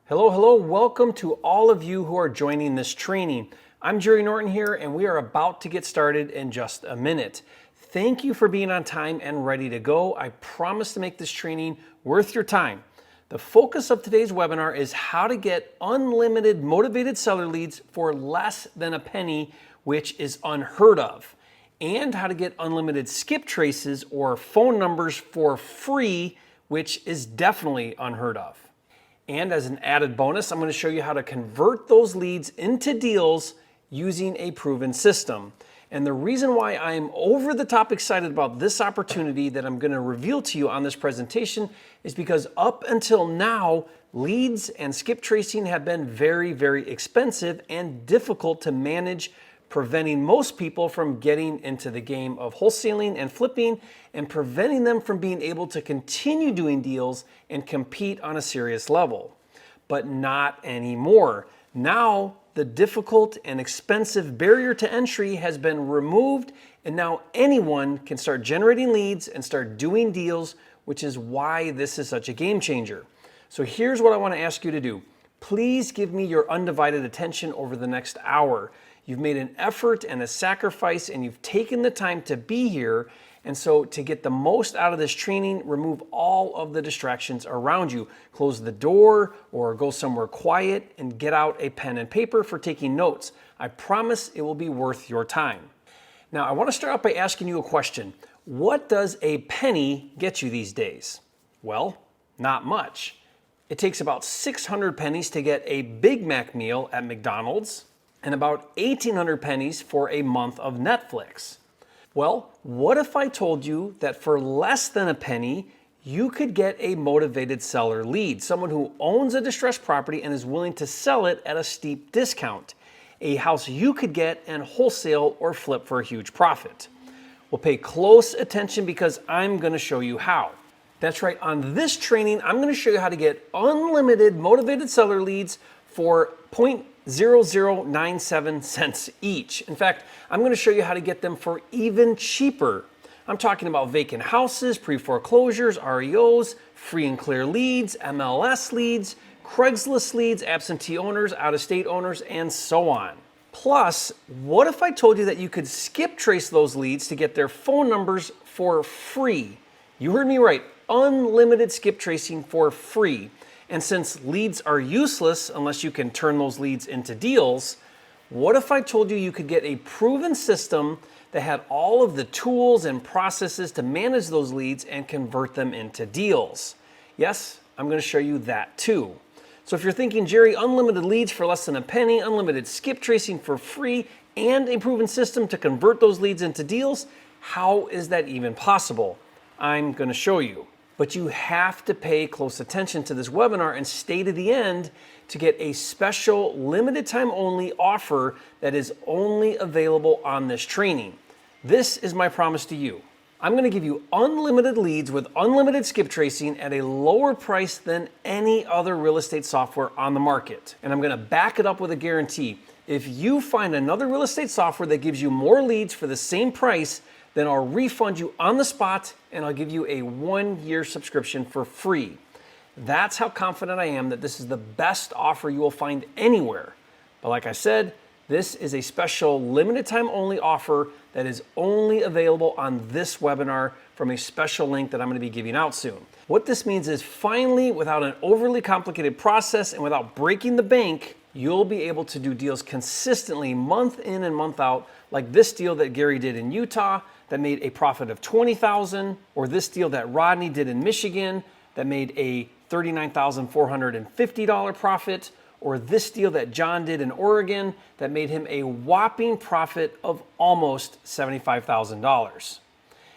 Hello, welcome to all of you who are joining this training. I'm Jerry Norton here, and we are about to get started in just a minute. Thank you for being on time and ready to go. I promise to make this training worth your time. The focus of today's webinar is how to get unlimited motivated seller leads for less than a penny, which is unheard of, and how to get unlimited skip traces or phone numbers for free, which is definitely unheard of. And as an added bonus, I'm going to show you how to convert those leads into deals using a proven system. And the reason why I'm over the top excited about this opportunity that I'm going to reveal to you on this presentation is because up until now, leads and skip tracing have been very expensive and difficult to manage, preventing most people from getting into the game of wholesaling and flipping and preventing them from being able to continue doing deals and compete on a serious level. But not anymore. Now, the difficult and expensive barrier to entry has been removed, and now anyone can start generating leads and start doing deals, which is why this is such a game changer. So here's what I want to ask you to do. Please give me your undivided attention over the next hour. You've made an effort and a sacrifice, and you've taken the time to be here. And so to get the most out of this training, remove all of the distractions around you. Close the door or go somewhere quiet and get out a pen and paper for taking notes. I promise it will be worth your time. Now, I want to start out by asking you a question. What does a penny get you these days? Well, not much. It takes about 600 pennies to get a Big Mac meal at McDonald's, and about 1,800 pennies for a month of Netflix. Well, what if I told you that for less than a penny, you could get a motivated seller lead, someone who owns a distressed property and is willing to sell it at a steep discount, a house you could get and wholesale or flip for a huge profit? Well, pay close attention because I'm going to show you how. That's right, on this training, I'm going to show you how to get unlimited motivated seller leads for 0.0097 cents each. In fact, I'm going to show you how to get them for even cheaper. I'm talking about vacant houses, pre-foreclosures, REOs, free and clear leads, MLS leads, Craigslist leads, absentee owners, out-of-state owners, and so on. Plus, what if I told you that you could skip trace those leads to get their phone numbers for free? You heard me right, unlimited skip tracing for free. And since leads are useless unless you can turn those leads into deals, what if I told you you could get a proven system that had all of the tools and processes to manage those leads and convert them into deals? Yes, I'm going to show you that too. So if you're thinking, Jerry, unlimited leads for less than a penny, unlimited skip tracing for free, and a proven system to convert those leads into deals, how is that even possible? I'm going to show you. But you have to pay close attention to this webinar and stay to the end to get a special limited time only offer that is only available on this training. This is my promise to you. I'm going to give you unlimited leads with unlimited skip tracing at a lower price than any other real estate software on the market. And I'm going to back it up with a guarantee. If you find another real estate software that gives you more leads for the same price, then I'll refund you on the spot and I'll give you a 1-year subscription for free. That's how confident I am that this is the best offer you will find anywhere. But like I said, this is a special limited time only offer that is only available on this webinar from a special link that I'm going to be giving out soon. What this means is finally, without an overly complicated process and without breaking the bank, you'll be able to do deals consistently month in and month out, like this deal that Gary did in Utah that made a profit of $20,000, or this deal that Rodney did in Michigan that made a $39,450 profit, or this deal that John did in Oregon that made him a whopping profit of almost $75,000.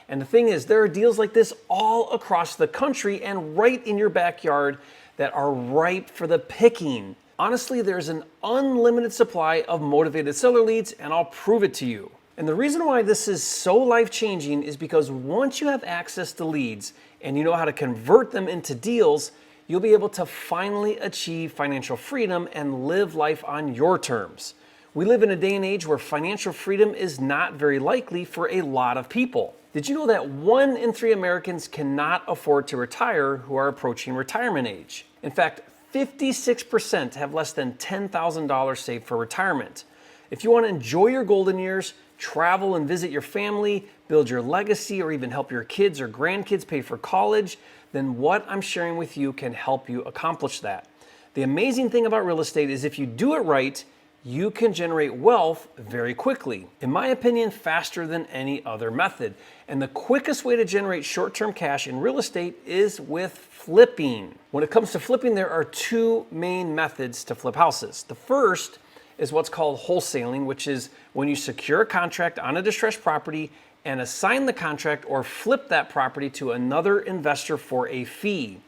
And the thing is, there are deals like this all across the country and right in your backyard that are ripe for the picking. Honestly, there's an unlimited supply of motivated seller leads, and I'll prove it to you. And the reason why this is so life-changing is because once you have access to leads and you know how to convert them into deals, you'll be able to finally achieve financial freedom and live life on your terms. We live in a day and age where financial freedom is not very likely for a lot of people. Did you know that 1 in 3 Americans cannot afford to retire who are approaching retirement age? In fact, 56% have less than $10,000 saved for retirement. If you want to enjoy your golden years, travel and visit your family, build your legacy, or even help your kids or grandkids pay for college, then what I'm sharing with you can help you accomplish that. The amazing thing about real estate is if you do it right, you can generate wealth very quickly. In my opinion, faster than any other method. And the quickest way to generate short-term cash in real estate is with flipping. When it comes to flipping, there are two main methods to flip houses. The first is what's called wholesaling, which is when you secure a contract on a distressed property and assign the contract or flip that property to another investor for a fee.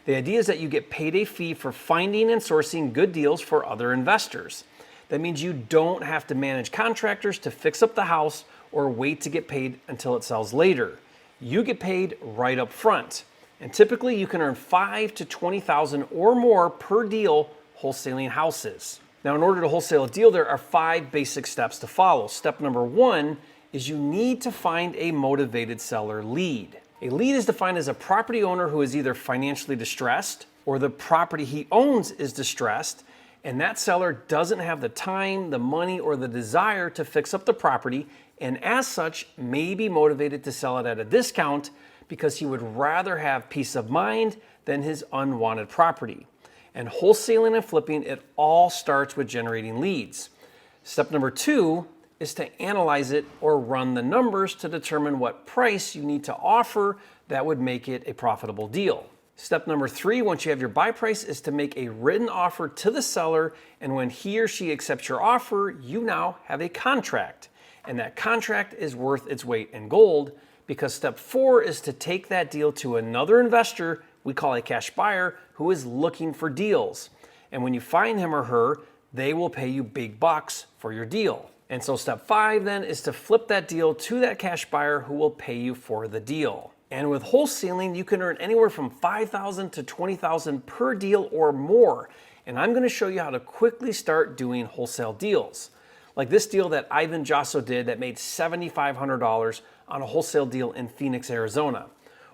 The idea is that you get paid a fee for finding and sourcing good deals for other investors. That means you don't have to manage contractors to fix up the house or wait to get paid until it sells later. You get paid right up front. And typically you can earn $5,000 to $20,000 or more per deal wholesaling houses. Now, in order to wholesale a deal, there are 5 basic steps to follow. Step number 1 is you need to find a motivated seller lead. A lead is defined as a property owner who is either financially distressed or the property he owns is distressed, and that seller doesn't have the time, the money, or the desire to fix up the property, and as such may be motivated to sell it at a discount because he would rather have peace of mind than his unwanted property. And wholesaling and flipping, it all starts with generating leads. Step number 2 is to analyze it or run the numbers to determine what price you need to offer that would make it a profitable deal. Step number 3, once you have your buy price, is to make a written offer to the seller, and when he or she accepts your offer, you now have a contract. And that contract is worth its weight in gold, because step 4 is to take that deal to another investor we call a cash buyer who is looking for deals. And when you find him or her, they will pay you big bucks for your deal. And so step 5 then is to flip that deal to that cash buyer who will pay you for the deal. And with wholesaling, you can earn anywhere from $5,000 to $20,000 per deal or more. And I'm going to show you how to quickly start doing wholesale deals. Like this deal that Ivan Jasso did that made $7,500 on a wholesale deal in Phoenix, Arizona.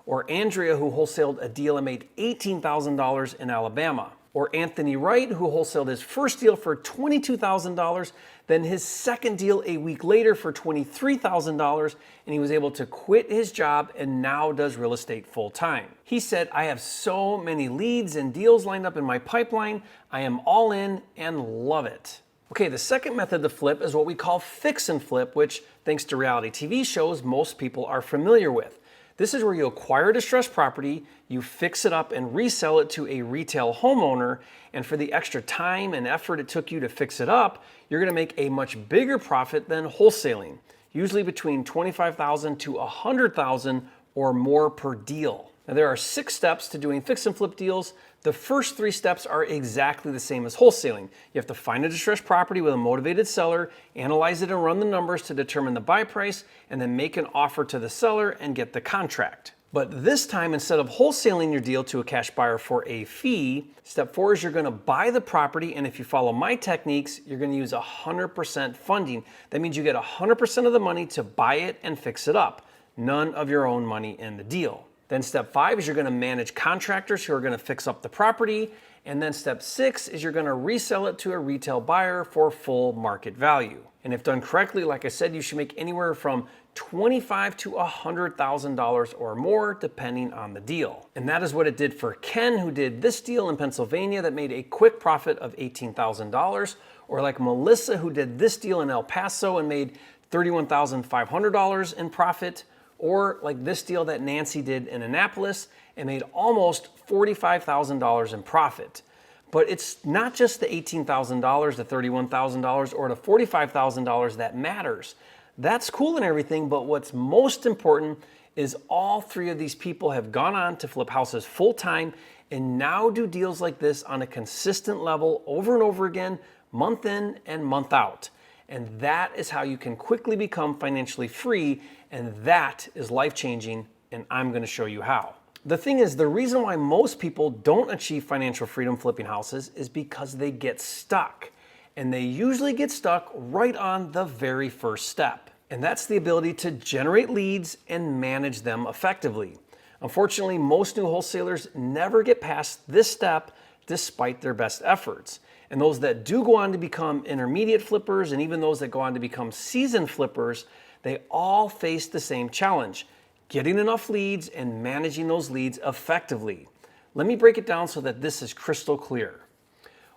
Or Andrea, who wholesaled a deal and made $18,000 in Alabama. Or Anthony Wright, who wholesaled his first deal for $22,000, then his second deal a week later for $23,000, and he was able to quit his job and now does real estate full time. He said, "I have so many leads and deals lined up in my pipeline. I am all in and love it." Okay, the second method to flip is what we call fix and flip, which, thanks to reality TV shows, most people are familiar with. This is where you acquire a distressed property, you fix it up and resell it to a retail homeowner, and for the extra time and effort it took you to fix it up, you're gonna make a much bigger profit than wholesaling, usually between $25,000 to $100,000 or more per deal. Now, there are 6 steps to doing fix and flip deals. The first 3 steps are exactly the same as wholesaling. You have to find a distressed property with a motivated seller, analyze it and run the numbers to determine the buy price, and then make an offer to the seller and get the contract. But this time, instead of wholesaling your deal to a cash buyer for a fee, step 4 is you're gonna buy the property, and if you follow my techniques, you're gonna use 100% funding. That means you get 100% of the money to buy it and fix it up. None of your own money in the deal. Then step 5 is you're gonna manage contractors who are gonna fix up the property. And then step 6 is you're gonna resell it to a retail buyer for full market value. And if done correctly, like I said, you should make anywhere from $25,000 to $100,000 or more, depending on the deal. And that is what it did for Ken, who did this deal in Pennsylvania that made a quick profit of $18,000, or like Melissa, who did this deal in El Paso and made $31,500 in profit, or like this deal that Nancy did in Annapolis and made almost $45,000 in profit. But it's not just the $18,000, the $31,000, or the $45,000 that matters. That's cool and everything, but what's most important is all 3 of these people have gone on to flip houses full time and now do deals like this on a consistent level over and over again, month in and month out. And that is how you can quickly become financially free, and that is life-changing, and I'm gonna show you how. The thing is, the reason why most people don't achieve financial freedom flipping houses is because they get stuck. And they usually get stuck right on the very first step. And that's the ability to generate leads and manage them effectively. Unfortunately, most new wholesalers never get past this step despite their best efforts. And those that do go on to become intermediate flippers, and even those that go on to become seasoned flippers, they all face the same challenge: getting enough leads and managing those leads effectively. Let me break it down so that this is crystal clear.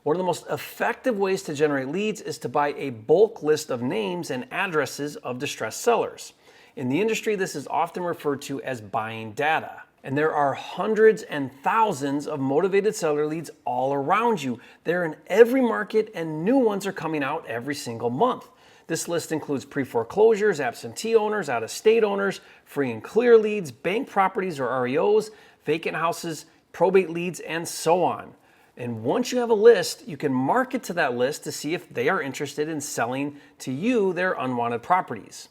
One of the most effective ways to generate leads is to buy a bulk list of names and addresses of distressed sellers. In the industry, this is often referred to as buying data. And there are hundreds and thousands of motivated seller leads all around you. They're in every market, and new ones are coming out every single month. This list includes pre-foreclosures, absentee owners, out-of-state owners, free and clear leads, bank properties or REOs, vacant houses, probate leads, and so on. And once you have a list, you can market to that list to see if they are interested in selling to you their unwanted properties.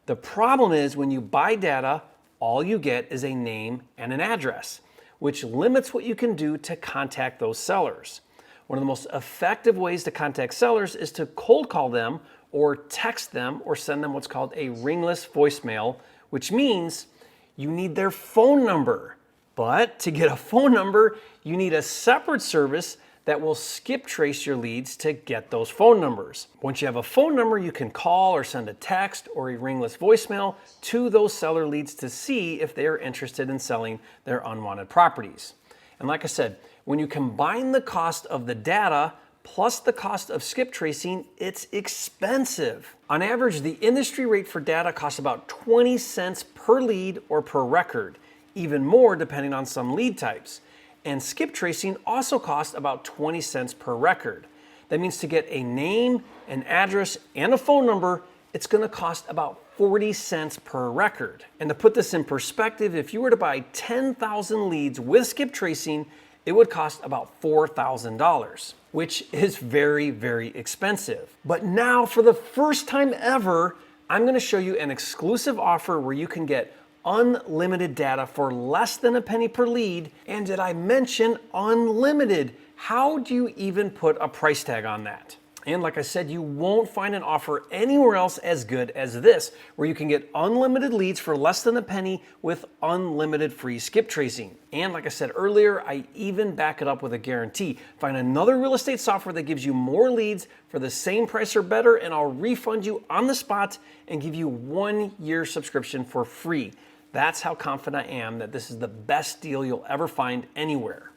The problem is, when you buy data, all you get is a name and an address, which limits what you can do to contact those sellers. One of the most effective ways to contact sellers is to cold call them or text them or send them what's called a ringless voicemail, which means you need their phone number. But to get a phone number, you need a separate service that will skip trace your leads to get those phone numbers. Once you have a phone number, you can call or send a text or a ringless voicemail to those seller leads to see if they are interested in selling their unwanted properties. And like I said, when you combine the cost of the data plus the cost of skip tracing, it's expensive. On average, the industry rate for data costs about 20 cents per lead or per record, even more depending on some lead types. And skip tracing also costs about 20 cents per record. That means to get a name, an address, and a phone number, it's going to cost about 40 cents per record. And to put this in perspective, if you were to buy 10,000 leads with skip tracing, it would cost about $4,000, which is very, very expensive. But now, for the first time ever, I'm going to show you an exclusive offer where you can get unlimited data for less than a penny per lead. And did I mention unlimited? How do you even put a price tag on that? And like I said, you won't find an offer anywhere else as good as this, where you can get unlimited leads for less than a penny with unlimited free skip tracing. And like I said earlier, I even back it up with a guarantee. Find another real estate software that gives you more leads for the same price or better, and I'll refund you on the spot and give you 1 year subscription for free. That's how confident I am that this is the best deal you'll ever find anywhere.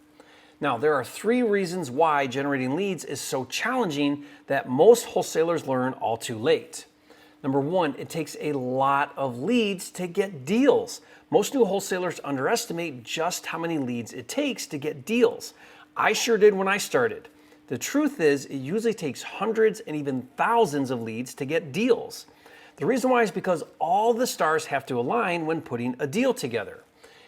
Now, there are 3 reasons why generating leads is so challenging that most wholesalers learn all too late. Number 1, it takes a lot of leads to get deals. Most new wholesalers underestimate just how many leads it takes to get deals. I sure did when I started. The truth is, it usually takes hundreds and even thousands of leads to get deals. The reason why is because all the stars have to align when putting a deal together.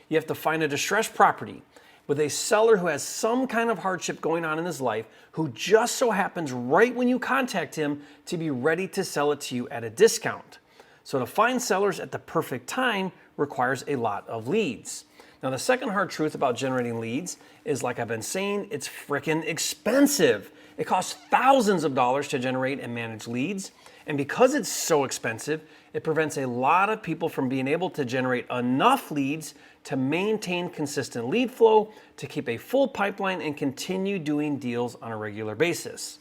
You have to find a distressed property with a seller who has some kind of hardship going on in his life, who just so happens right when you contact him to be ready to sell it to you at a discount. So to find sellers at the perfect time requires a lot of leads. Now, the second hard truth about generating leads is, like I've been saying, it's freaking expensive. It costs thousands of dollars to generate and manage leads. And because it's so expensive, it prevents a lot of people from being able to generate enough leads to maintain consistent lead flow, to keep a full pipeline, and continue doing deals on a regular basis.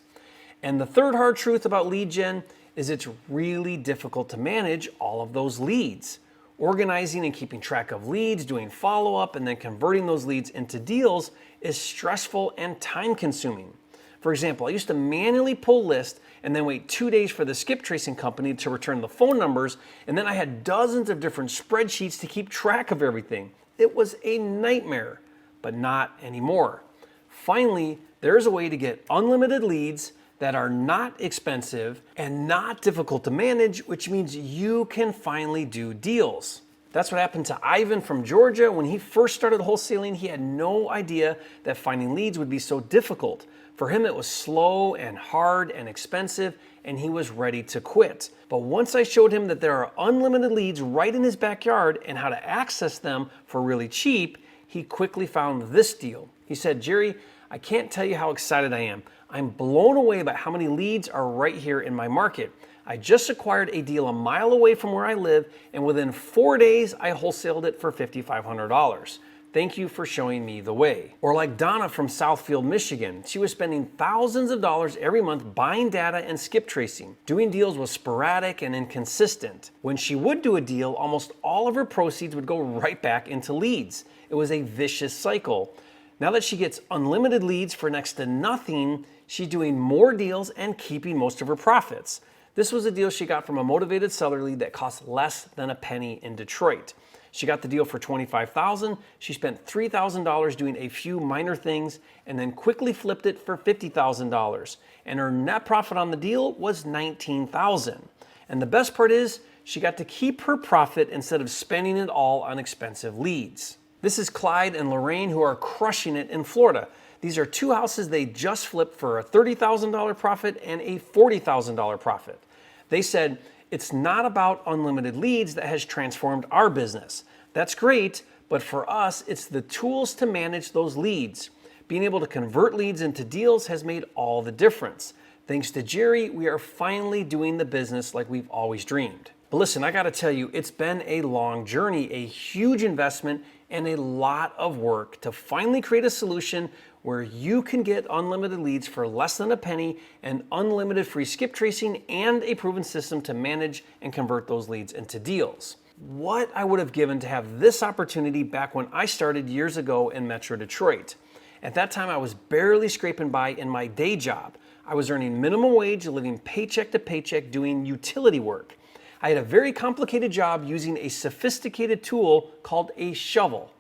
And the third hard truth about lead gen is it's really difficult to manage all of those leads. Organizing and keeping track of leads, doing follow-up, and then converting those leads into deals is stressful and time-consuming. For example, I used to manually pull lists and then wait 2 days for the skip tracing company to return the phone numbers, and then I had dozens of different spreadsheets to keep track of everything. It was a nightmare, but not anymore. Finally, there's a way to get unlimited leads that are not expensive and not difficult to manage, which means you can finally do deals. That's what happened to Ivan from Georgia. When he first started wholesaling, he had no idea that finding leads would be so difficult. For him, it was slow and hard and expensive, and he was ready to quit. But once I showed him that there are unlimited leads right in his backyard and how to access them for really cheap, he quickly found this deal. He said, "Jerry, I can't tell you how excited I am. I'm blown away by how many leads are right here in my market. I just acquired a deal a mile away from where I live, and within 4 days, I wholesaled it for $5,500. Thank you for showing me the way. Or like Donna from Southfield, Michigan. She was spending thousands of dollars every month buying data and skip tracing. Doing deals was sporadic and inconsistent. When she would do a deal, almost all of her proceeds would go right back into leads. It was a vicious cycle. Now that she gets unlimited leads for next to nothing, she's doing more deals and keeping most of her profits. This was a deal she got from a motivated seller lead that cost less than a penny in Detroit. She got the deal for $25,000. She spent $3,000 doing a few minor things and then quickly flipped it for $50,000. And her net profit on the deal was $19,000. And the best part is she got to keep her profit instead of spending it all on expensive leads. This is Clyde and Lorraine, who are crushing it in Florida. These are two houses they just flipped for a $30,000 profit and a $40,000 profit. They said, "It's not about unlimited leads that has transformed our business. That's great, but for us, it's the tools to manage those leads. Being able to convert leads into deals has made all the difference. Thanks to Jerry, we are finally doing the business like we've always dreamed." But listen, I gotta tell you, it's been a long journey, a huge investment, and a lot of work to finally create a solution where you can get unlimited leads for less than a penny and unlimited free skip tracing and a proven system to manage and convert those leads into deals. What I would have given to have this opportunity back when I started years ago in Metro Detroit. At that time, I was barely scraping by in my day job. I was earning minimum wage, living paycheck to paycheck, doing utility work. I had a very complicated job using a sophisticated tool called a shovel.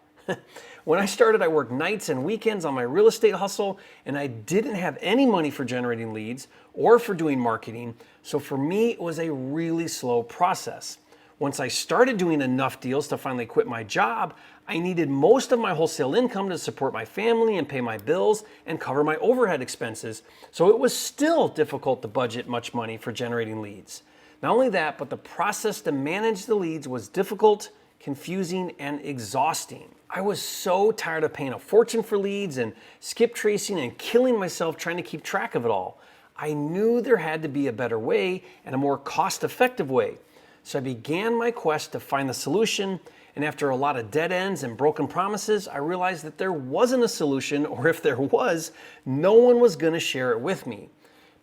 When I started, I worked nights and weekends on my real estate hustle, and I didn't have any money for generating leads or for doing marketing, so for me, it was a really slow process. Once I started doing enough deals to finally quit my job, I needed most of my wholesale income to support my family and pay my bills and cover my overhead expenses, so it was still difficult to budget much money for generating leads. Not only that, but the process to manage the leads was difficult, confusing, and exhausting. I was so tired of paying a fortune for leads and skip tracing and killing myself trying to keep track of it all. I knew there had to be a better way and a more cost-effective way. So I began my quest to find the solution, and after a lot of dead ends and broken promises, I realized that there wasn't a solution, or if there was, no one was going to share it with me.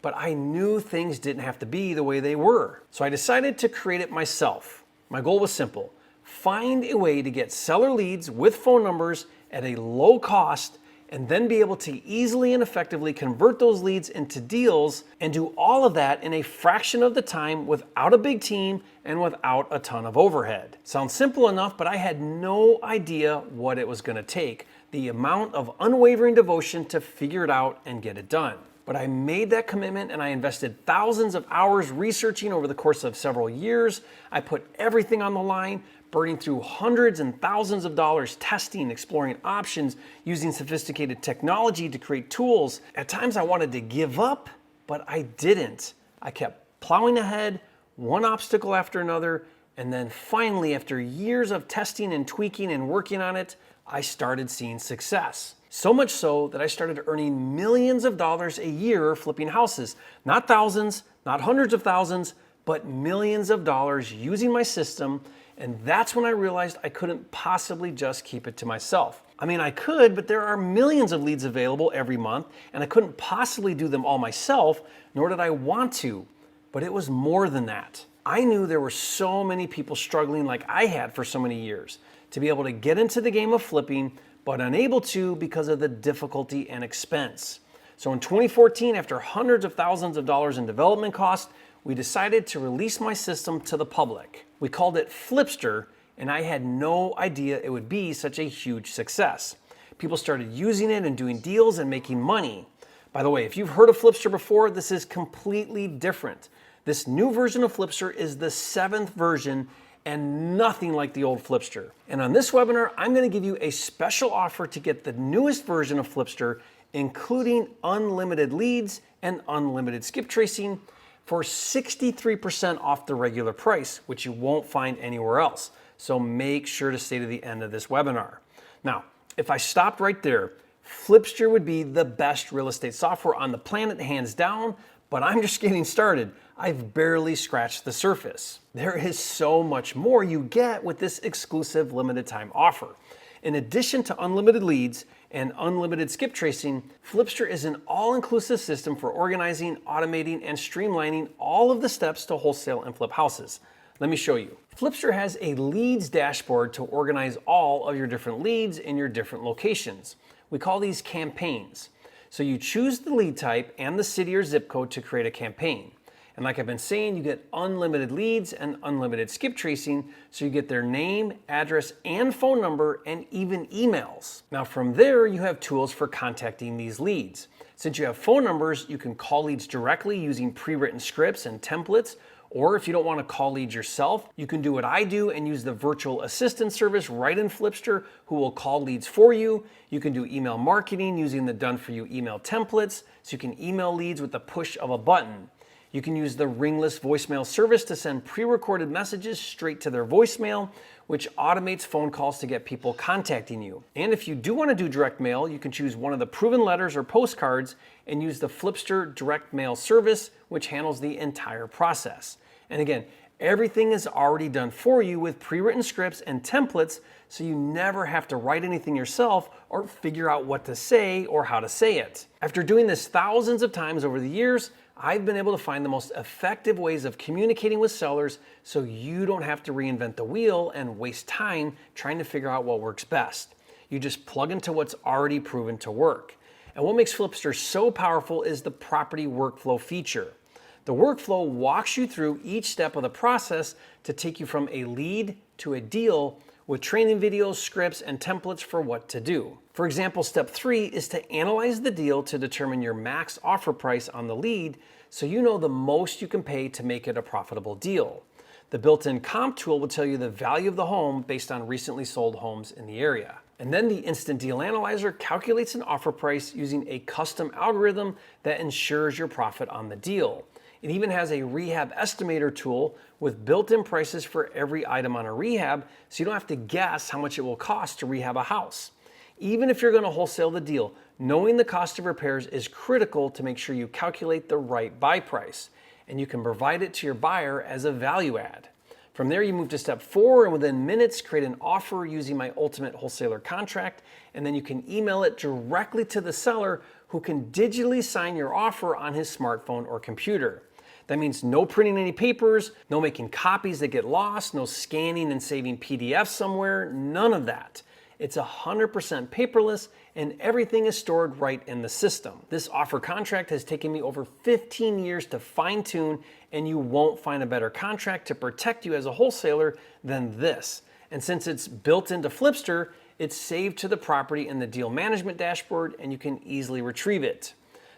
But I knew things didn't have to be the way they were. So I decided to create it myself. My goal was simple: find a way to get seller leads with phone numbers at a low cost and then be able to easily and effectively convert those leads into deals, and do all of that in a fraction of the time without a big team and without a ton of overhead. Sounds simple enough, but I had no idea what it was going to take, the amount of unwavering devotion to figure it out and get it done. But I made that commitment, and I invested thousands of hours researching over the course of several years. I put everything on the line, burning through hundreds and thousands of dollars testing, exploring options, using sophisticated technology to create tools. At times I wanted to give up, but I didn't. I kept plowing ahead, one obstacle after another, and then finally, after years of testing and tweaking and working on it, I started seeing success. So much so that I started earning millions of dollars a year flipping houses. Not thousands, not hundreds of thousands, but millions of dollars using my system. And that's when I realized I couldn't possibly just keep it to myself. I mean, I could, but there are millions of leads available every month, and I couldn't possibly do them all myself, nor did I want to. But it was more than that. I knew there were so many people struggling like I had for so many years to be able to get into the game of flipping, but unable to because of the difficulty and expense. So in 2014, after hundreds of thousands of dollars in development costs, we decided to release my system to the public. We called it FlipSter, and I had no idea it would be such a huge success. People started using it and doing deals and making money. By the way, if you've heard of FlipSter before, this is completely different. This new version of FlipSter is the 7th version and nothing like the old FlipSter. And on this webinar, I'm going to give you a special offer to get the newest version of FlipSter, including unlimited leads and unlimited skip tracing, for 63% off the regular price, which you won't find anywhere else. So make sure to stay to the end of this webinar. Now, if I stopped right there, FlipSter would be the best real estate software on the planet, hands down, but I'm just getting started. I've barely scratched the surface. There is so much more you get with this exclusive limited time offer. In addition to unlimited leads and unlimited skip tracing, FlipSter is an all-inclusive system for organizing, automating, and streamlining all of the steps to wholesale and flip houses. Let me show you. FlipSter has a leads dashboard to organize all of your different leads in your different locations. We call these campaigns. So you choose the lead type and the city or zip code to create a campaign. And like I've been saying, you get unlimited leads and unlimited skip tracing, so you get their name, address, and phone number, and even emails. Now from there, you have tools for contacting these leads. Since you have phone numbers, you can call leads directly using pre-written scripts and templates, or if you don't want to call leads yourself, you can do what I do and use the virtual assistant service right in FlipSter who will call leads for you. You can do email marketing using the done for you email templates, so you can email leads with the push of a button. You can use the ringless voicemail service to send pre-recorded messages straight to their voicemail, which automates phone calls to get people contacting you. And if you do want to do direct mail, you can choose one of the proven letters or postcards and use the FlipSter direct mail service, which handles the entire process. And again, everything is already done for you with pre-written scripts and templates, so you never have to write anything yourself or figure out what to say or how to say it. After doing this thousands of times over the years, I've been able to find the most effective ways of communicating with sellers so you don't have to reinvent the wheel and waste time trying to figure out what works best. You just plug into what's already proven to work. And what makes FlipSter so powerful is the property workflow feature. The workflow walks you through each step of the process to take you from a lead to a deal with training videos, scripts, and templates for what to do. For example, step 3 is to analyze the deal to determine your max offer price on the lead so you know the most you can pay to make it a profitable deal. The built-in comp tool will tell you the value of the home based on recently sold homes in the area. And then the Instant Deal Analyzer calculates an offer price using a custom algorithm that ensures your profit on the deal. It even has a rehab estimator tool with built-in prices for every item on a rehab, so you don't have to guess how much it will cost to rehab a house. Even if you're going to wholesale the deal, knowing the cost of repairs is critical to make sure you calculate the right buy price, and you can provide it to your buyer as a value add. From there, you move to step 4, and within minutes, create an offer using my ultimate wholesaler contract, and then you can email it directly to the seller who can digitally sign your offer on his smartphone or computer. That means no printing any papers, no making copies that get lost, no scanning and saving PDFs somewhere, none of that. It's 100% paperless and everything is stored right in the system. This offer contract has taken me over 15 years to fine tune, and you won't find a better contract to protect you as a wholesaler than this. And since it's built into FlipSter, it's saved to the property in the deal management dashboard and you can easily retrieve it.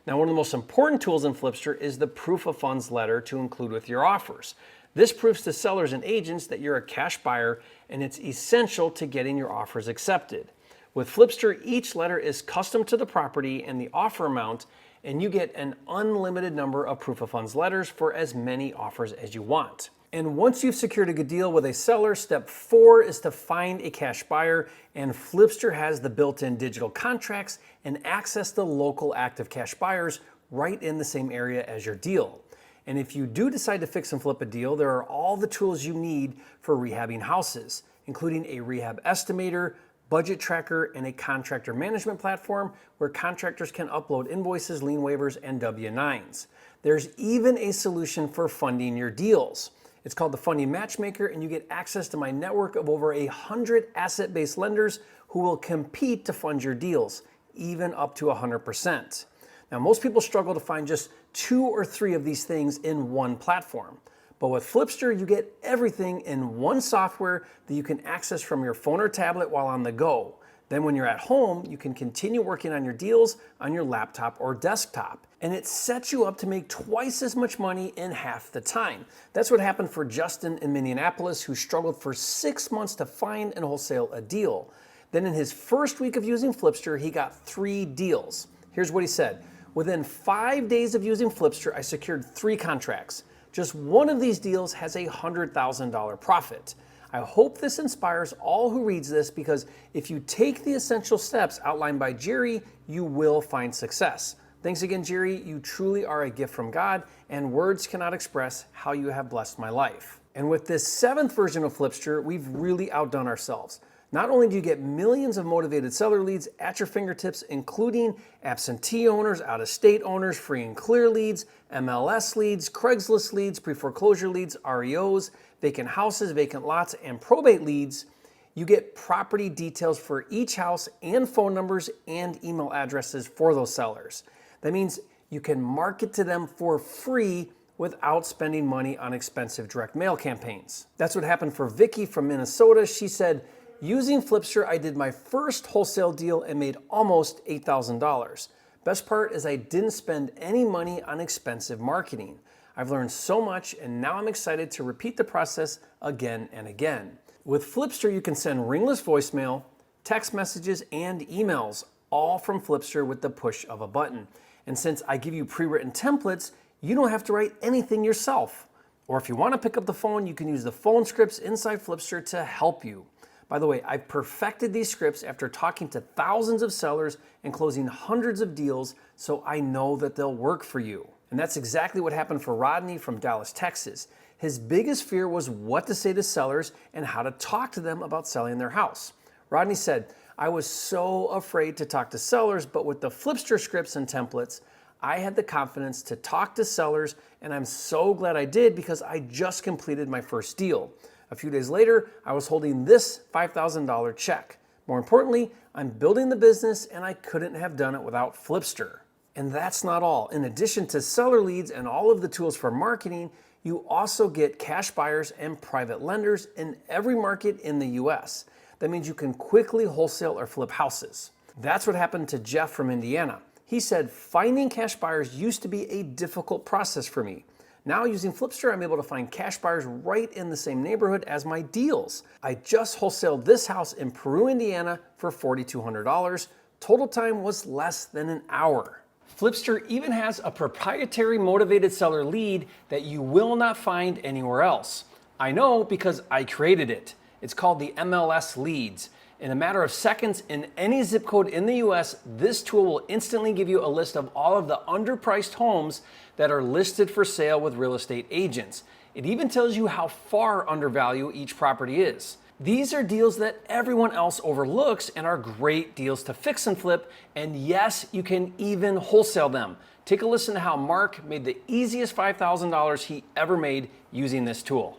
Now, one of the most important tools in FlipSter is the proof of funds letter to include with your offers. This proves to sellers and agents that you're a cash buyer, and it's essential to getting your offers accepted. With FlipSter, each letter is custom to the property and the offer amount, and you get an unlimited number of proof of funds letters for as many offers as you want. And once you've secured a good deal with a seller, step 4 is to find a cash buyer, and FlipSter has the built-in digital contracts and access to local active cash buyers right in the same area as your deal. And if you do decide to fix and flip a deal, there are all the tools you need for rehabbing houses, including a rehab estimator, budget tracker, and a contractor management platform where contractors can upload invoices, lien waivers, and W-9s. There's even a solution for funding your deals. It's called the Funding Matchmaker, and you get access to my network of over 100 asset-based lenders who will compete to fund your deals, even up to 100%. Now, most people struggle to find just 2 or 3 of these things in one platform. But with FlipSter, you get everything in one software that you can access from your phone or tablet while on the go. Then when you're at home, you can continue working on your deals on your laptop or desktop. And it sets you up to make twice as much money in half the time. That's what happened for Justin in Minneapolis, who struggled for 6 months to find and wholesale a deal. Then in his first week of using FlipSter, he got 3 deals. Here's what he said. Within 5 days of using FlipSter, I secured 3 contracts. Just one of these deals has a $100,000 profit. I hope this inspires all who reads this, because if you take the essential steps outlined by Jerry, you will find success. Thanks again, Jerry. You truly are a gift from God, and words cannot express how you have blessed my life. And with this 7th version of FlipSter, we've really outdone ourselves. Not only do you get millions of motivated seller leads at your fingertips, including absentee owners, out-of-state owners, free and clear leads, MLS leads, Craigslist leads, pre-foreclosure leads, REOs, vacant houses, vacant lots, and probate leads, you get property details for each house and phone numbers and email addresses for those sellers. That means you can market to them for free without spending money on expensive direct mail campaigns. That's what happened for Vicky from Minnesota. She said, using FlipSter, I did my first wholesale deal and made almost $8,000. Best part is I didn't spend any money on expensive marketing. I've learned so much, and now I'm excited to repeat the process again and again. With FlipSter, you can send ringless voicemail, text messages, and emails, all from FlipSter with the push of a button. And since I give you pre-written templates, you don't have to write anything yourself. Or if you want to pick up the phone, you can use the phone scripts inside FlipSter to help you. By the way, I've perfected these scripts after talking to thousands of sellers and closing hundreds of deals, so I know that they'll work for you. And that's exactly what happened for Rodney from Dallas, Texas. His biggest fear was what to say to sellers and how to talk to them about selling their house. Rodney said, I was so afraid to talk to sellers, but with the FlipSter scripts and templates, I had the confidence to talk to sellers, and I'm so glad I did because I just completed my first deal. A few days later, I was holding this $5,000 check. More importantly, I'm building the business, and I couldn't have done it without FlipSter. And that's not all. In addition to seller leads and all of the tools for marketing, you also get cash buyers and private lenders in every market in the US. That means you can quickly wholesale or flip houses. That's what happened to Jeff from Indiana. He said, finding cash buyers used to be a difficult process for me. Now using FlipSter, I'm able to find cash buyers right in the same neighborhood as my deals. I just wholesaled this house in Peru, Indiana for $4,200. Total time was less than an hour. FlipSter even has a proprietary motivated seller lead that you will not find anywhere else. I know because I created it. It's called the MLS leads. In a matter of seconds, in any zip code in the US, this tool will instantly give you a list of all of the underpriced homes that are listed for sale with real estate agents. It even tells you how far undervalue each property is. These are deals that everyone else overlooks and are great deals to fix and flip, and yes, you can even wholesale them. Take a listen to how Mark made the easiest $5,000 he ever made using this tool.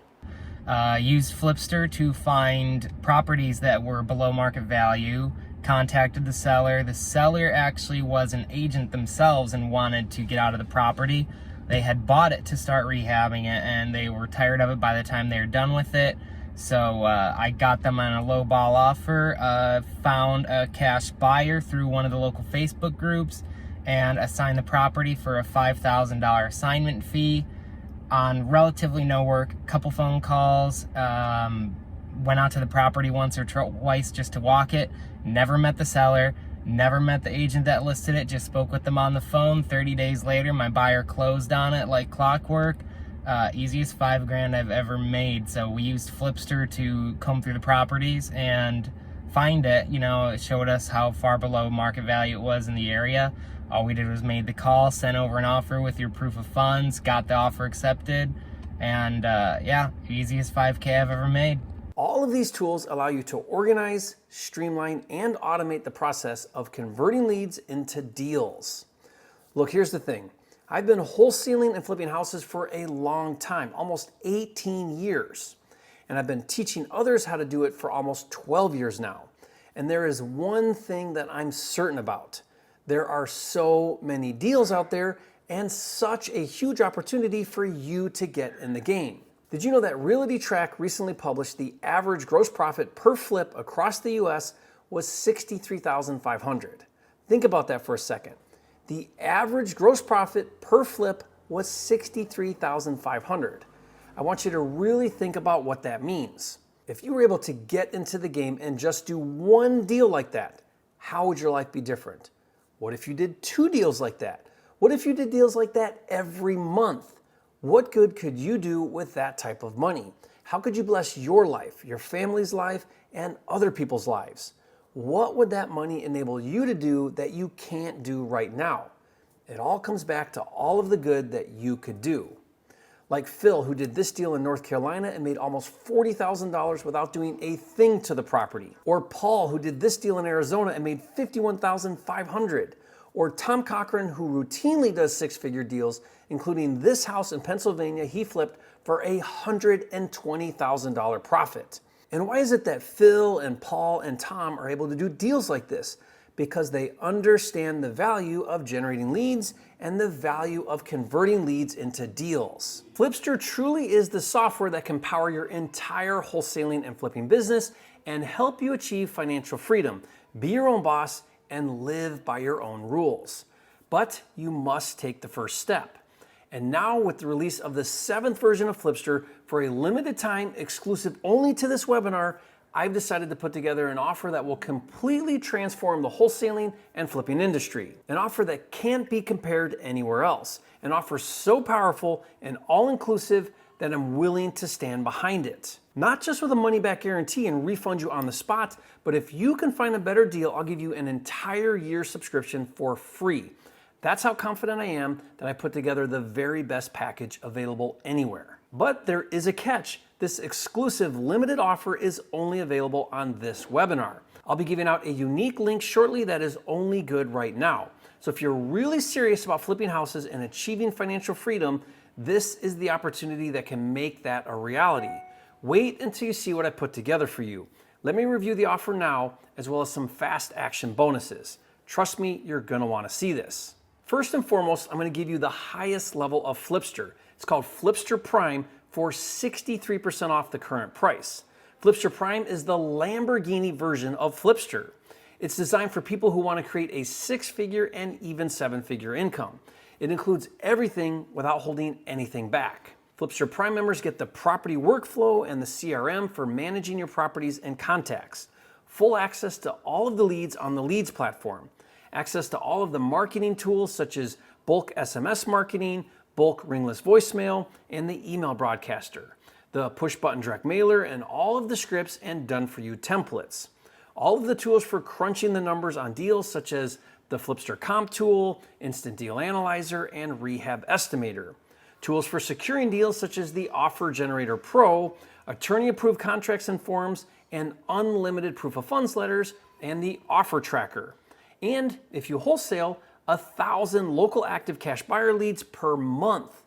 Used FlipSter to find properties that were below market value, contacted the seller. The seller actually was an agent themselves and wanted to get out of the property. They had bought it to start rehabbing it, and they were tired of it by the time they were done with it. So I got them on a low ball offer, found a cash buyer through one of the local Facebook groups, and assigned the property for a $5,000 assignment fee on relatively no work. Couple phone calls, went out to the property once or twice just to walk it. Never met the seller, never met the agent that listed it, just spoke with them on the phone. 30 days later, my buyer closed on it like clockwork. Easiest $5,000 I've ever made. So we used FlipSter to comb through the properties and find it. You know, it showed us how far below market value it was in the area. All we did was made the call, sent over an offer with your proof of funds, got the offer accepted, and yeah, easiest $5,000 I've ever made. All of these tools allow you to organize, streamline, and automate the process of converting leads into deals. Look, here's the thing. I've been wholesaling and flipping houses for a long time, almost 18 years. And I've been teaching others how to do it for almost 12 years now. And there is one thing that I'm certain about. There are so many deals out there and such a huge opportunity for you to get in the game. Did you know that Realty Track recently published the average gross profit per flip across the US was $63,500? Think about that for a second. The average gross profit per flip was $63,500. I want you to really think about what that means. If you were able to get into the game and just do one deal like that, how would your life be different? What if you did 2 deals like that? What if you did deals like that every month? What good could you do with that type of money? How could you bless your life, your family's life, and other people's lives? What would that money enable you to do that you can't do right now? It all comes back to all of the good that you could do. Like Phil, who did this deal in North Carolina and made almost $40,000 without doing a thing to the property. Or Paul, who did this deal in Arizona and made $51,500. Or Tom Cochran, who routinely does six-figure deals, including this house in Pennsylvania he flipped for a $120,000 profit. And why is it that Phil and Paul and Tom are able to do deals like this? Because they understand the value of generating leads and the value of converting leads into deals. FlipSter truly is the software that can power your entire wholesaling and flipping business and help you achieve financial freedom, be your own boss, and live by your own rules. But you must take the first step. And now with the release of the 7th version of FlipSter for a limited time exclusive only to this webinar, I've decided to put together an offer that will completely transform the wholesaling and flipping industry. An offer that can't be compared anywhere else. An offer so powerful and all-inclusive that I'm willing to stand behind it. Not just with a money-back guarantee and refund you on the spot, but if you can find a better deal, I'll give you an entire year subscription for free. That's how confident I am that I put together the very best package available anywhere. But there is a catch. This exclusive limited offer is only available on this webinar. I'll be giving out a unique link shortly that is only good right now. So if you're really serious about flipping houses and achieving financial freedom, this is the opportunity that can make that a reality. Wait until you see what I put together for you. Let me review the offer now, as well as some fast action bonuses. Trust me, you're gonna wanna see this. First and foremost, I'm gonna give you the highest level of FlipSter. It's called FlipSterPRIME for 63% off the current price. FlipSterPRIME is the Lamborghini version of FlipSter. It's designed for people who want to create a 6-figure and even 7-figure income. It includes everything without holding anything back. FlipSterPRIME members get the property workflow and the CRM for managing your properties and contacts, full access to all of the leads on the Leads platform, access to all of the marketing tools such as bulk SMS marketing, bulk ringless voicemail, and the email broadcaster, the push button direct mailer, and all of the scripts and done for you templates. All of the tools for crunching the numbers on deals such as the FlipSter Comp tool, Instant Deal Analyzer, and Rehab Estimator. Tools for securing deals such as the Offer Generator Pro, attorney approved contracts and forms, and unlimited proof of funds letters, and the Offer Tracker. And if you wholesale, 1,000 local active cash buyer leads per month.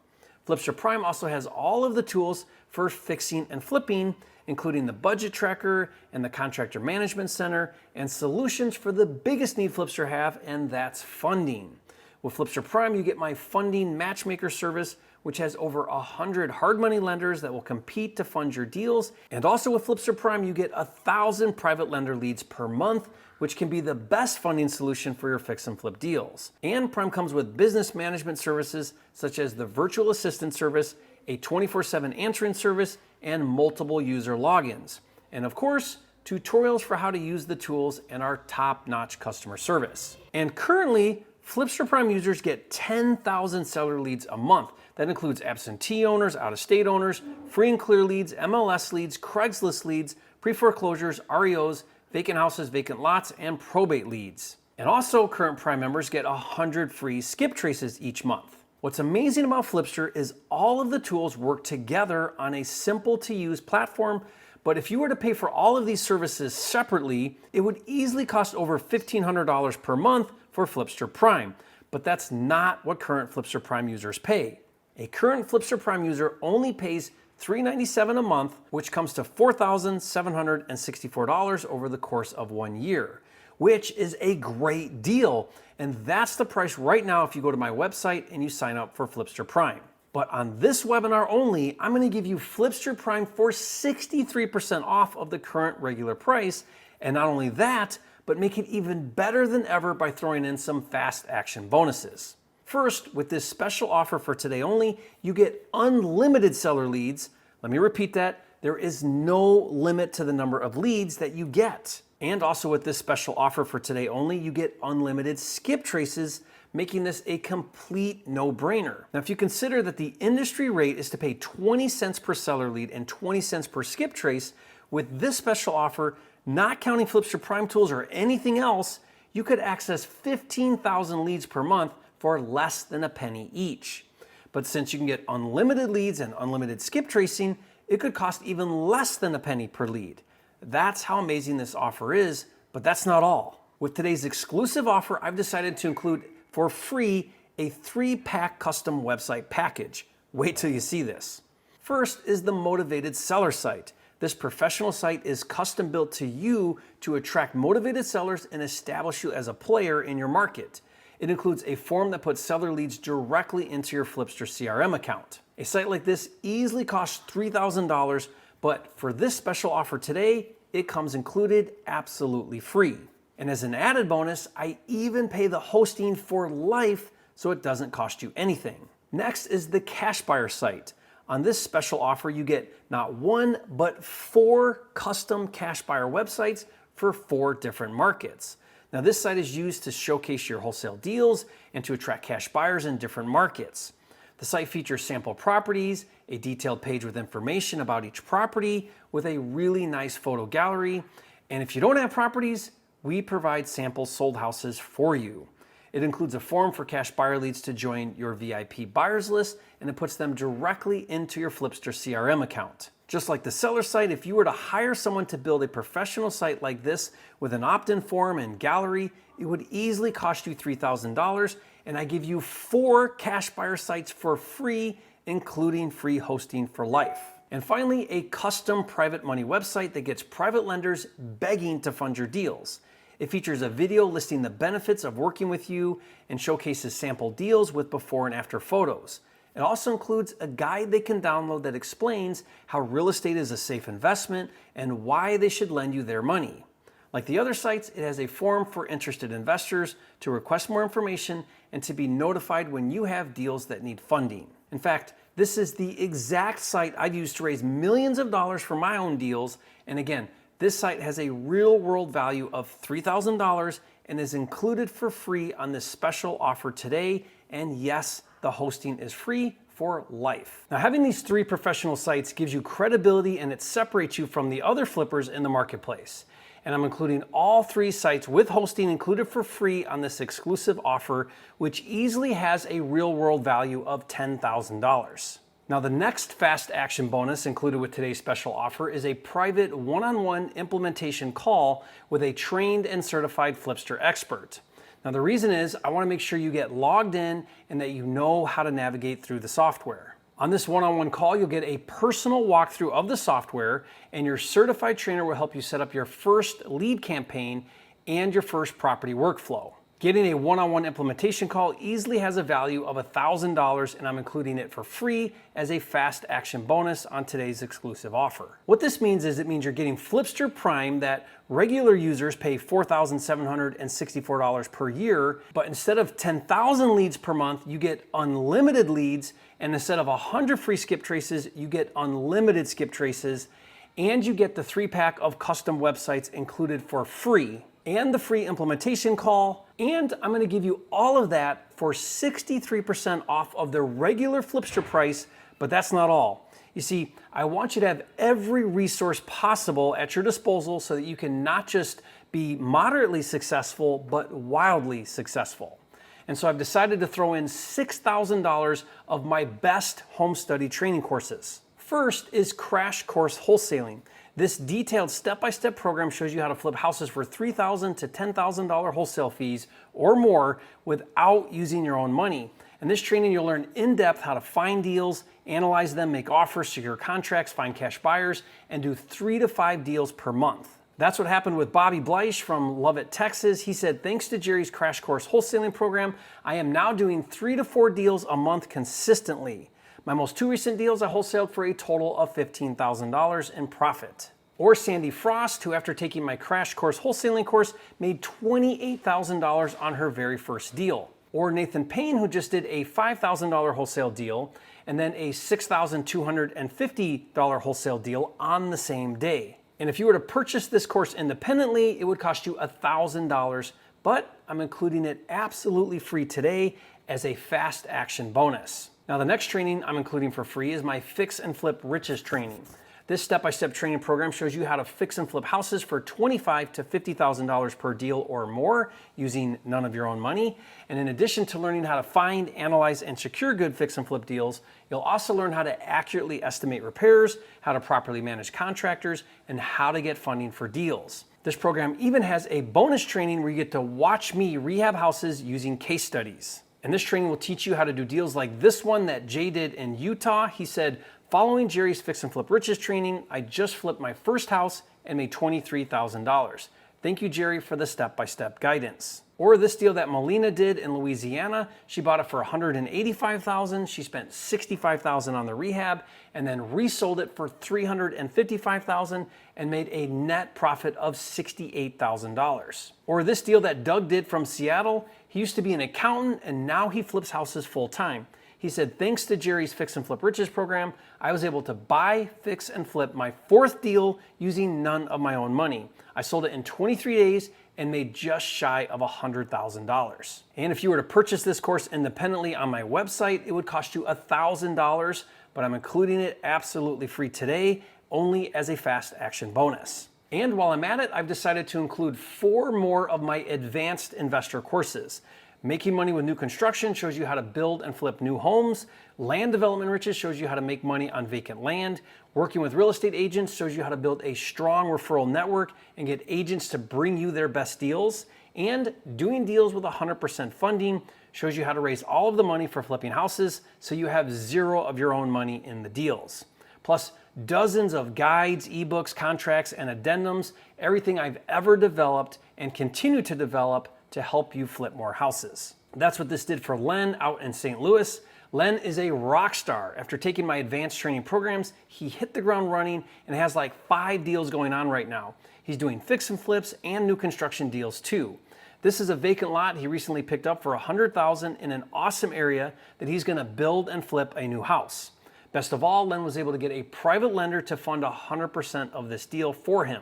FlipSterPRIME also has all of the tools for fixing and flipping, including the budget tracker and the contractor management center, and solutions for the biggest need FlipSter have, and that's funding. With FlipSterPRIME, you get my funding matchmaker service, which has over 100 hard money lenders that will compete to fund your deals. And also with FlipSterPRIME, you get 1,000 private lender leads per month, which can be the best funding solution for your fix and flip deals. And Prime comes with business management services such as the virtual assistant service, a 24/7 answering service, and multiple user logins. And of course, tutorials for how to use the tools and our top-notch customer service. And currently, FlipSterPRIME users get 10,000 seller leads a month. That includes absentee owners, out-of-state owners, free and clear leads, MLS leads, Craigslist leads, pre-foreclosures, REOs, vacant houses, vacant lots, and probate leads. And also, current Prime members get 100 free skip traces each month. What's amazing about FlipSter is all of the tools work together on a simple-to-use platform, but if you were to pay for all of these services separately, it would easily cost over $1,500 per month for FlipSterPRIME. But that's not what current FlipSterPRIME users pay. A current FlipSterPRIME user only pays $397 a month, which comes to $4,764 over the course of 1 year, which is a great deal. And that's the price right now if you go to my website and you sign up for FlipSterPRIME. But on this webinar only, I'm going to give you FlipSterPRIME for 63% off of the current regular price. And not only that, but make it even better than ever by throwing in some fast action bonuses. First, with this special offer for today only, you get unlimited seller leads. Let me repeat that. There is no limit to the number of leads that you get. And also with this special offer for today only, you get unlimited skip traces, making this a complete no-brainer. Now, if you consider that the industry rate is to pay 20 cents per seller lead and 20 cents per skip trace, with this special offer, not counting FlipSterPRIME tools or anything else, you could access 15,000 leads per month for less than a penny each. But since you can get unlimited leads and unlimited skip tracing, it could cost even less than a penny per lead. That's how amazing this offer is, but that's not all. With today's exclusive offer, I've decided to include for free a 3-pack custom website package. Wait till you see this. First is the Motivated Seller site. This professional site is custom built to you to attract motivated sellers and establish you as a player in your market. It includes a form that puts seller leads directly into your FlipSter CRM account. A site like this easily costs $3,000, but for this special offer today, it comes included absolutely free. And as an added bonus, I even pay the hosting for life so it doesn't cost you anything. Next is the Cash Buyer site. On this special offer, you get not 1, but 4 custom cash buyer websites for 4 different markets. Now, this site is used to showcase your wholesale deals and to attract cash buyers in different markets. The site features sample properties, a detailed page with information about each property, with a really nice photo gallery. And if you don't have properties, we provide sample sold houses for you. It includes a form for cash buyer leads to join your VIP buyers list, and it puts them directly into your FlipSter CRM account. Just like the seller site, if you were to hire someone to build a professional site like this with an opt-in form and gallery, it would easily cost you $3,000, and I give you 4 cash buyer sites for free, including free hosting for life. And finally, a custom private money website that gets private lenders begging to fund your deals. It features a video listing the benefits of working with you and showcases sample deals with before and after photos. It also includes a guide they can download that explains how real estate is a safe investment and why they should lend you their money. Like the other sites, it has a form for interested investors to request more information and to be notified when you have deals that need funding. In fact, this is the exact site I've used to raise millions of dollars for my own deals. And again, this site has a real-world value of $3,000 and is included for free on this special offer today. And yes, the hosting is free for life. Now, having these 3 professional sites gives you credibility and it separates you from the other flippers in the marketplace. And I'm including all 3 sites with hosting included for free on this exclusive offer, which easily has a real-world value of $10,000. Now, the next fast action bonus included with today's special offer is a private one-on-one implementation call with a trained and certified FlipSter expert. Now, the reason is I want to make sure you get logged in and that you know how to navigate through the software. On this one-on-one call, you'll get a personal walkthrough of the software, and your certified trainer will help you set up your first lead campaign and your first property workflow. Getting a one-on-one implementation call easily has a value of $1,000, and I'm including it for free as a fast action bonus on today's exclusive offer. What this means is it means you're getting FlipSterPRIME that regular users pay $4,764 per year, but instead of 10,000 leads per month, you get unlimited leads, and instead of 100 free skip traces, you get unlimited skip traces, and you get the 3-pack of custom websites included for free, and the free implementation call, and I'm going to give you all of that for 63% off of the regular FlipSter price, but that's not all. You see, I want you to have every resource possible at your disposal so that you can not just be moderately successful, but wildly successful. And so I've decided to throw in $6,000 of my best home study training courses. First is Crash Course Wholesaling. This detailed step-by-step program shows you how to flip houses for $3,000 to $10,000 wholesale fees or more without using your own money. In this training, you'll learn in depth how to find deals, analyze them, make offers, secure contracts, find cash buyers, and do 3 to 5 deals per month. That's what happened with Bobby Bleish from Lovett, Texas. He said, thanks to Jerry's Crash Course Wholesaling program, I am now doing 3 to 4 deals a month consistently. My most 2 recent deals I wholesaled for a total of $15,000 in profit. Or Sandy Frost, who after taking my Crash Course Wholesaling course wmade $28,000 on her very first deal. Or Nathan Payne, who just did a $5,000 wholesale deal and then a $6,250 wholesale deal on the same day. And if you were to purchase this course independently, it would cost you $1,000, but I'm including it absolutely free today as a fast action bonus. Now, the next training I'm including for free is my Fix and Flip Riches training. This step-by-step training program shows you how to fix and flip houses for $25,000 to $50,000 per deal or more using none of your own money. And in addition to learning how to find, analyze, and secure good fix and flip deals, you'll also learn how to accurately estimate repairs, how to properly manage contractors, and how to get funding for deals. This program even has a bonus training where you get to watch me rehab houses using case studies. And this training will teach you how to do deals like this one that Jay did in Utah. He said, following Jerry's Fix and Flip Riches training, I just flipped my first house and made $23,000. Thank you, Jerry, for the step-by-step guidance. Or this deal that Melina did in Louisiana, she bought it for $185,000. She spent $65,000 on the rehab and then resold it for $355,000 and made a net profit of $68,000. Or this deal that Doug did from Seattle, he used to be an accountant and now he flips houses full time. He said, thanks to Jerry's Fix and Flip Riches program, I was able to buy, fix, and flip my fourth deal using none of my own money. I sold it in 23 days and made just shy of $100,000. And if you were to purchase this course independently on my website, it would cost you $1,000, but I'm including it absolutely free today, only as a fast action bonus. And while I'm at it, I've decided to include 4 more of my advanced investor courses. Making Money with New Construction shows you how to build and flip new homes. Land Development Riches shows you how to make money on vacant land. Working with Real Estate Agents shows you how to build a strong referral network and get agents to bring you their best deals. And Doing Deals with 100% Funding shows you how to raise all of the money for flipping houses so you have zero of your own money in the deals. Plus, dozens of guides, ebooks, contracts, and addendums, everything I've ever developed and continue to develop to help you flip more houses. That's what this did for Len out in St. Louis. Len is a rock star. After taking my advanced training programs, he hit the ground running and has like 5 deals going on right now. He's doing fix and flips and new construction deals too. This is a vacant lot he recently picked up for $100,000 in an awesome area that he's gonna build and flip a new house. Best of all, Len was able to get a private lender to fund 100% of this deal for him.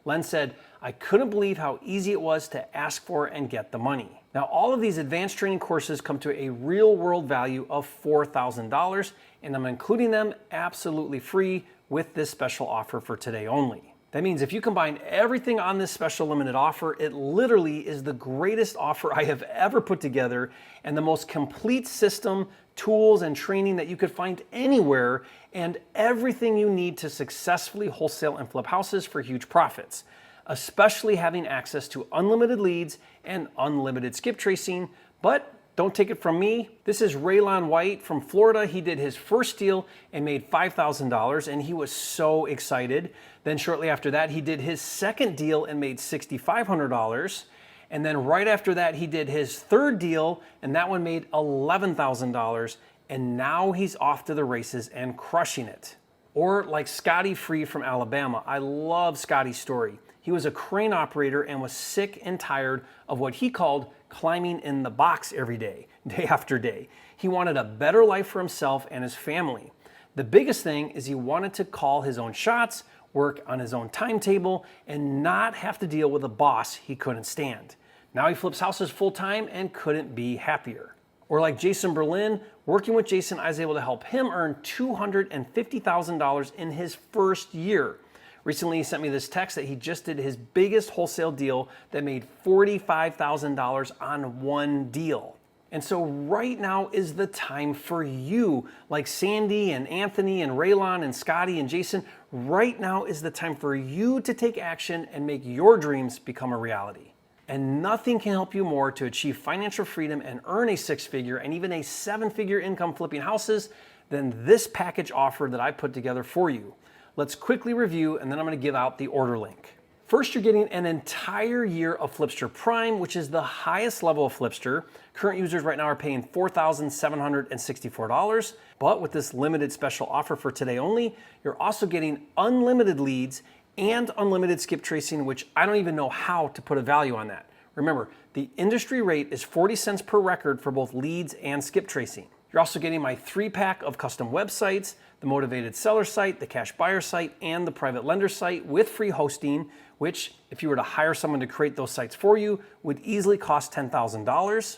Len said, I couldn't believe how easy it was to ask for and get the money. Now, all of these advanced training courses come to a real world value of $4,000, and I'm including them absolutely free with this special offer for today only. That means if you combine everything on this special limited offer, it literally is the greatest offer I have ever put together and the most complete system, tools, and training that you could find anywhere, and everything you need to successfully wholesale and flip houses for huge profits, especially having access to unlimited leads and unlimited skip tracing. But don't take it from me. This is Raylon White from Florida. He did his first deal and made $5,000, and he was so excited. Then shortly after that, he did his second deal and made $6,500. And then right after that, he did his third deal, and that one made $11,000. And now he's off to the races and crushing it. Or like Scotty Free from Alabama. I love Scotty's story. He was a crane operator and was sick and tired of what he called climbing in the box every day, day after day. He wanted a better life for himself and his family. The biggest thing is he wanted to call his own shots, work on his own timetable, and not have to deal with a boss he couldn't stand. Now he flips houses full time and couldn't be happier. Or like Jason Berlin, working with Jason, I was able to help him earn $250,000 in his first year. Recently, he sent me this text that he just did his biggest wholesale deal that made $45,000 on one deal. And so right now is the time for you, like Sandy and Anthony and Raylon and Scotty and Jason, right now is the time for you to take action and make your dreams become a reality. And nothing can help you more to achieve financial freedom and earn a 6-figure and even a 7-figure income flipping houses than this package offer that I put together for you. Let's quickly review, and then I'm going to give out the order link. First, you're getting an entire year of FlipSterPRIME, which is the highest level of FlipSter. Current users right now are paying $4,764, but with this limited special offer for today only, you're also getting unlimited leads and unlimited skip tracing, which I don't even know how to put a value on that. Remember, the industry rate is 40 cents per record for both leads and skip tracing. You're also getting my 3-pack of custom websites, the motivated seller site, the cash buyer site, and the private lender site with free hosting, which if you were to hire someone to create those sites for you would easily cost $10,000.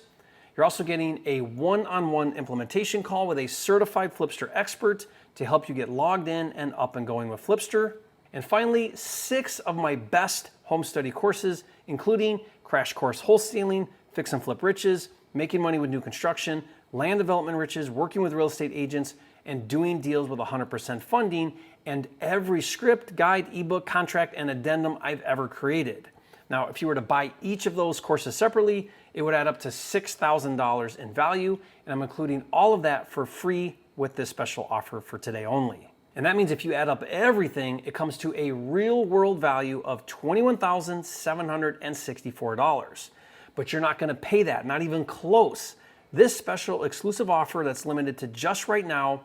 You're also getting a one-on-one implementation call with a certified FlipSter expert to help you get logged in and up and going with FlipSter. And finally, 6 of my best home study courses, including Crash Course Wholesaling, Fix and Flip Riches, Making Money with New Construction, Land Development Riches, Working with Real Estate Agents, and Doing Deals with 100% Funding, and every script, guide, ebook, contract, and addendum I've ever created. Now, if you were to buy each of those courses separately, it would add up to $6,000 in value, and I'm including all of that for free with this special offer for today only. And that means if you add up everything, it comes to a real world value of $21,764. But you're not gonna pay that, not even close. This special exclusive offer that's limited to just right now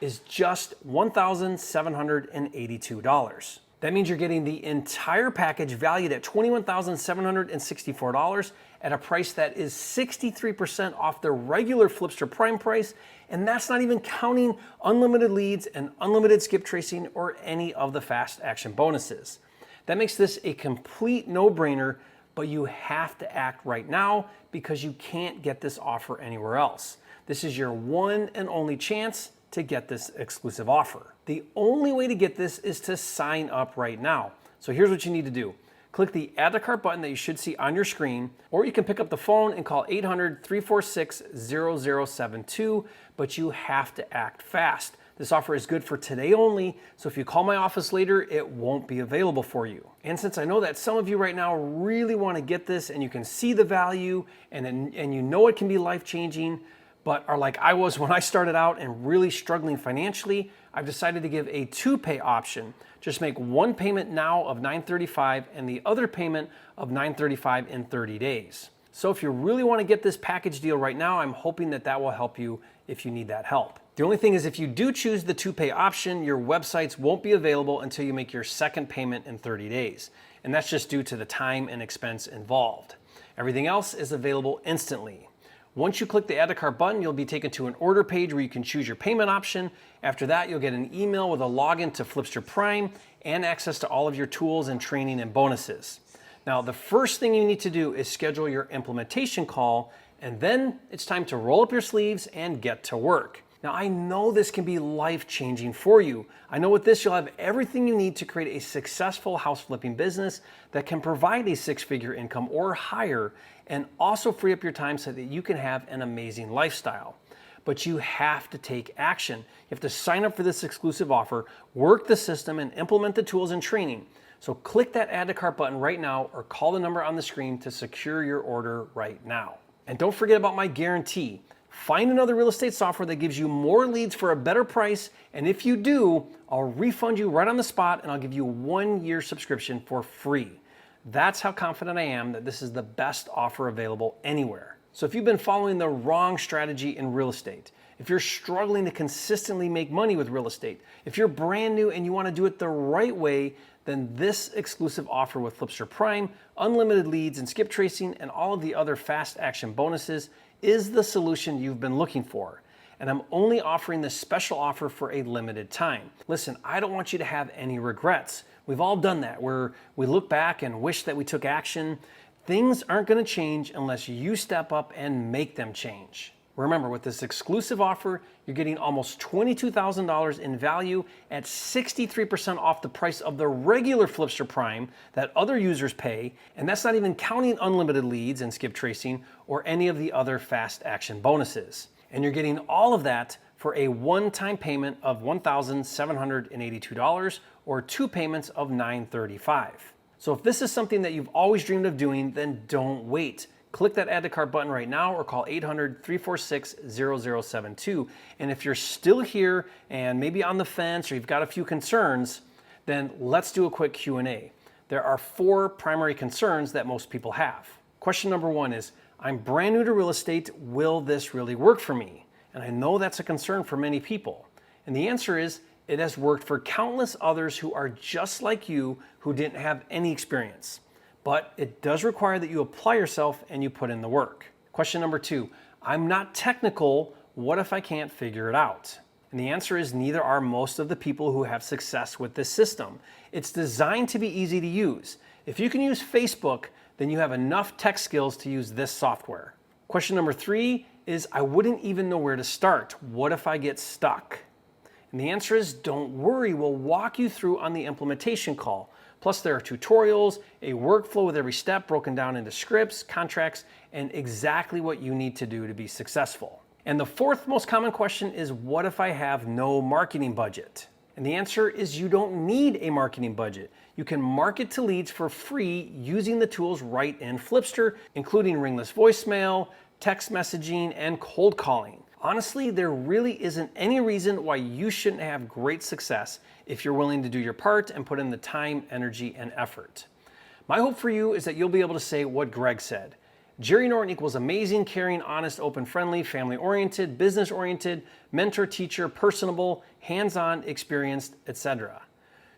is just $1,782. That means you're getting the entire package valued at $21,764 at a price that is 63% off the regular FlipSterPRIME price, and that's not even counting unlimited leads and unlimited skip tracing or any of the fast action bonuses. That makes this a complete no-brainer, but you have to act right now because you can't get this offer anywhere else. This is your one and only chance to get this exclusive offer. The only way to get this is to sign up right now. So here's what you need to do. Click the Add to Cart button that you should see on your screen, or you can pick up the phone and call 800-346-0072, but you have to act fast. This offer is good for today only, so if you call my office later, it won't be available for you. And since I know that some of you right now really want to get this and you can see the value and you know it can be life-changing, but are like I was when I started out and really struggling financially, I've decided to give a 2-pay option. Just make one payment now of $935 and the other payment of $935 in 30 days. So if you really want to get this package deal right now, I'm hoping that that will help you if you need that help. The only thing is if you do choose the 2-pay option, your websites won't be available until you make your second payment in 30 days. And that's just due to the time and expense involved. Everything else is available instantly. Once you click the Add to Cart button, you'll be taken to an order page where you can choose your payment option. After that, you'll get an email with a login to FlipSterPRIME and access to all of your tools and training and bonuses. Now, the first thing you need to do is schedule your implementation call, and then it's time to roll up your sleeves and get to work. Now, I know this can be life-changing for you. I know with this, you'll have everything you need to create a successful house flipping business that can provide a 6-figure income or higher, and also free up your time so that you can have an amazing lifestyle. But you have to take action. You have to sign up for this exclusive offer, work the system, and implement the tools and training. So click that Add to Cart button right now or call the number on the screen to secure your order right now. And don't forget about my guarantee. Find another real estate software that gives you more leads for a better price, and if you do, I'll refund you right on the spot and I'll give you a 1-year subscription for free. That's how confident I am that this is the best offer available anywhere. So if you've been following the wrong strategy in real estate, if you're struggling to consistently make money with real estate, if you're brand new and you want to do it the right way, then this exclusive offer with FlipSterPRIME, unlimited leads and skip tracing, and all of the other fast action bonuses is the solution you've been looking for. And I'm only offering this special offer for a limited time. Listen, I don't want you to have any regrets. We've all done that, where we look back and wish that we took action. Things aren't going to change unless you step up and make them change. Remember, with this exclusive offer, you're getting almost $22,000 in value at 63% off the price of the regular FlipSterPRIME that other users pay, and that's not even counting unlimited leads and skip tracing or any of the other fast action bonuses. And you're getting all of that for a one-time payment of $1,782 or 2 payments of $935. So if this is something that you've always dreamed of doing, then don't wait. Click that Add to Cart button right now or call 800-346-0072. And if you're still here and maybe on the fence or you've got a few concerns, then let's do a quick Q&A. There are 4 primary concerns that most people have. Question number 1 is, I'm brand new to real estate. Will this really work for me? And I know that's a concern for many people. And the answer is, it has worked for countless others who are just like you who didn't have any experience. But it does require that you apply yourself and you put in the work. Question number 2, I'm not technical. What if I can't figure it out? And the answer is neither are most of the people who have success with this system. It's designed to be easy to use. If you can use Facebook, then you have enough tech skills to use this software. Question number 3 is, I wouldn't even know where to start. What if I get stuck? And the answer is, don't worry, we'll walk you through on the implementation call. Plus there are tutorials, a workflow with every step broken down into scripts, contracts, and exactly what you need to do to be successful. And the 4th most common question is, what if I have no marketing budget? And the answer is, you don't need a marketing budget. You can market to leads for free using the tools right in FlipSter, including ringless voicemail, text messaging, and cold calling. Honestly, there really isn't any reason why you shouldn't have great success if you're willing to do your part and put in the time, energy, and effort. My hope for you is that you'll be able to say what Greg said. Jerry Norton equals amazing, caring, honest, open, friendly, family-oriented, business-oriented, mentor, teacher, personable, hands-on, experienced, etc.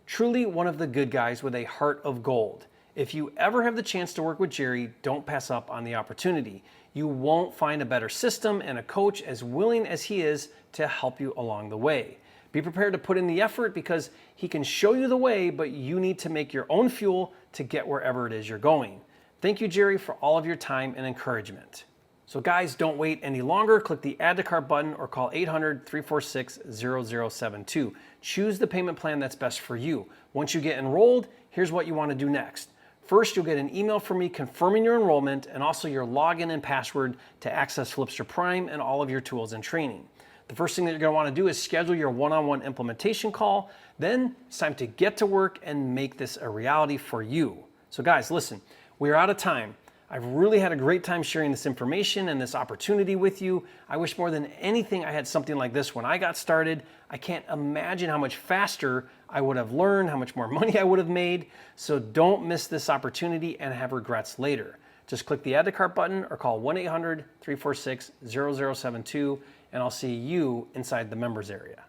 Truly one of the good guys with a heart of gold. If you ever have the chance to work with Jerry, don't pass up on the opportunity. You won't find a better system and a coach as willing as he is to help you along the way. Be prepared to put in the effort because he can show you the way, but you need to make your own fuel to get wherever it is you're going. Thank you, Jerry, for all of your time and encouragement. So guys, don't wait any longer. Click the Add to Cart button or call 800-346-0072. Choose the payment plan that's best for you. Once you get enrolled, here's what you want to do next. First, you'll get an email from me confirming your enrollment and also your login and password to access FlipSterPRIME and all of your tools and training. The first thing that you're going to want to do is schedule your one-on-one implementation call. Then it's time to get to work and make this a reality for you. So guys, listen. We are out of time. I've really had a great time sharing this information and this opportunity with you. I wish more than anything I had something like this when I got started. I can't imagine how much faster I would have learned, how much more money I would have made. So don't miss this opportunity and have regrets later. Just click the Add to Cart button or call 1-800-346-0072 and I'll see you inside the members area.